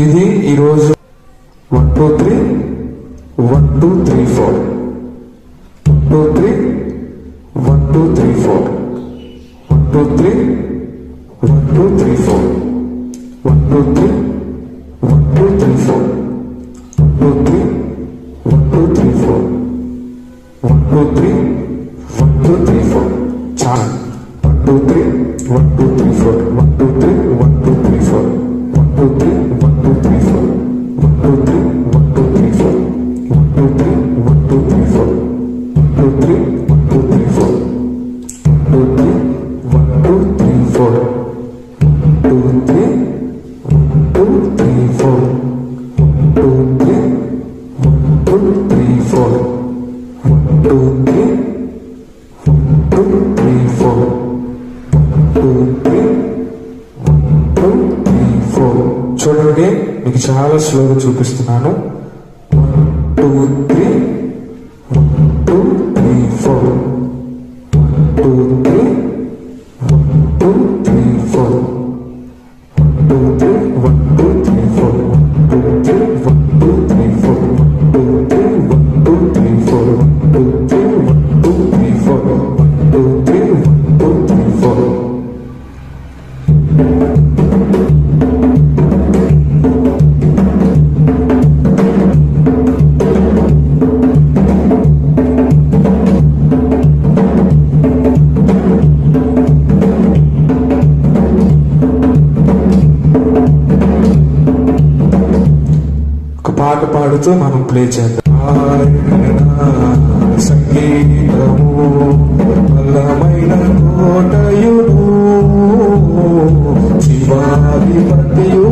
ఇది ఈరోజు 1 2 3 1 2 3 4 1 2 3 1 2 3 4 1 2 3 1 2 3 4 1 2 3 1 2 3 4 1 2 3 1 2 3 4 1 2 3 1 2 3 4 చాలా 1 2 3 1 2 3 4 1 2 3 1 2 3 4 1 2 3 1 2 3 4 1 2 3 1 2 3 4 1 2 3 1 2 3 4 1 2 3 1 2 3 4 1 2 3 1 2 3 4 1 2 3 1 2 3 4 1 2 3 1 2 3 4 1 2 3 1 2 3 4 1 2 3 1 2 3 4 చూడండి, మీకు చాలా స్లోగా చూపిస్తున్నాను. 1 2 3 1 2 3 4 1 2 3 1 2 3 4 1 2 3 1 2 3 4 1 2 3 1 2 3 4 1 2 3 1 2 3 4 1 2 3 1 2 3 4 1 2 3 1 2 3 4. పాట పాడుతూ మనం ప్లే చేద్దాం. సంగీతము బలమైన కోటయుడు, శివాధిపతియు